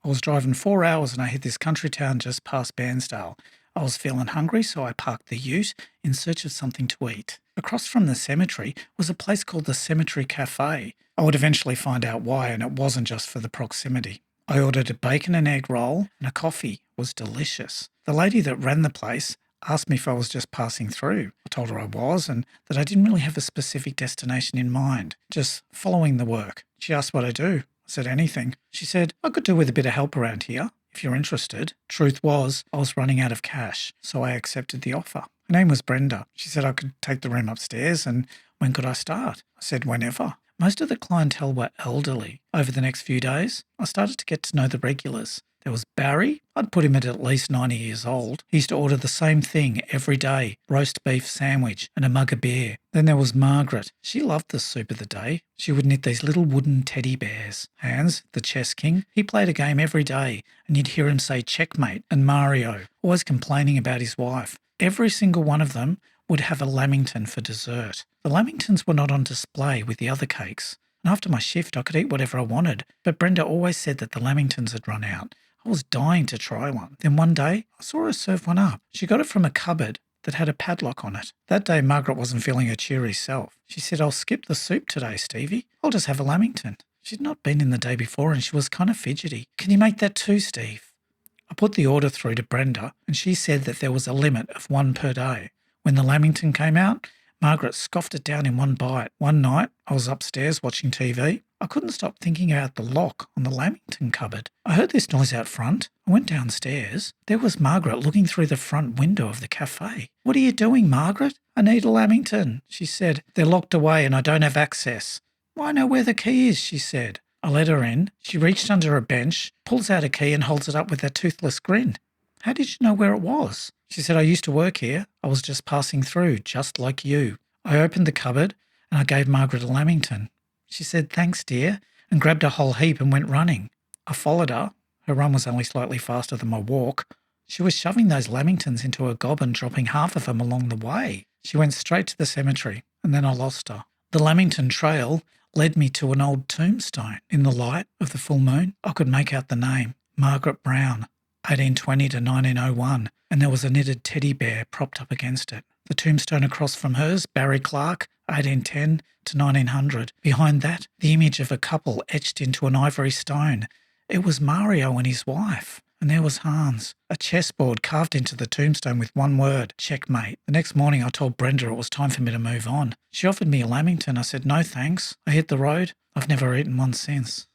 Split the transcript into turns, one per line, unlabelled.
was driving 4 hours and I hit this country town just past Bairnsdale. I was feeling hungry, so I parked the ute in search of something to eat. Across from the cemetery was a place called the Cemetery Café. I would eventually find out why, and it wasn't just for the proximity. I ordered a bacon and egg roll and a coffee. It was delicious. The lady that ran the place asked me if I was just passing through. I told her I was and that I didn't really have a specific destination in mind, just following the work. She asked what I do. I said anything. She said, I could do with a bit of help around here, if you're interested. Truth was, I was running out of cash, so I accepted the offer. Her name was Brenda. She said I could take the room upstairs and when could I start? I said whenever. Most of the clientele were elderly. Over the next few days, I started to get to know the regulars. There was Barry. I'd put him at least 90 years old. He used to order the same thing every day, roast beef sandwich and a mug of beer. Then there was Margaret. She loved the soup of the day. She would knit these little wooden teddy bears. Hans, the chess king, he played a game every day and you'd hear him say checkmate, and Mario, always complaining about his wife. Every single one of them would have a lamington for dessert. The lamingtons were not on display with the other cakes. And after my shift, I could eat whatever I wanted, but Brenda always said that the lamingtons had run out. I was dying to try one. Then one day, I saw her serve one up. She got it from a cupboard that had a padlock on it. That day, Margaret wasn't feeling her cheery self. She said, I'll skip the soup today, Stevie. I'll just have a lamington. She'd not been in the day before and she was kind of fidgety. Can you make that too, Steve? I put the order through to Brenda and she said that there was a limit of one per day. When the lamington came out, Margaret scoffed it down in one bite. One night, I was upstairs watching TV. I couldn't stop thinking about the lock on the lamington cupboard. I heard this noise out front. I went downstairs. There was Margaret looking through the front window of the cafe. What are you doing, Margaret? I need a lamington, she said. They're locked away and I don't have access. Well, I know where the key is, she said. I let her in. She reached under a bench, pulls out a key and holds it up with a toothless grin. How did you know where it was? She said, I used to work here. I was just passing through, just like you. I opened the cupboard and I gave Margaret a lamington. She said, thanks, dear, and grabbed a whole heap and went running. I followed her. Her run was only slightly faster than my walk. She was shoving those lamingtons into her gob and dropping half of them along the way. She went straight to the cemetery, and then I lost her. The Lamington Trail led me to an old tombstone. In the light of the full moon, I could make out the name, Margaret Brown, 1820 to 1901, and there was a knitted teddy bear propped up against it. The tombstone across from hers, Barry Clark, 1810 to 1900. Behind that, the image of a couple etched into an ivory stone. It was Mario and his wife. And there was Hans, a chessboard carved into the tombstone with one word, checkmate. The next morning I told Brenda it was time for me to move on. She offered me a lamington. I said, no thanks. I hit the road. I've never eaten one since.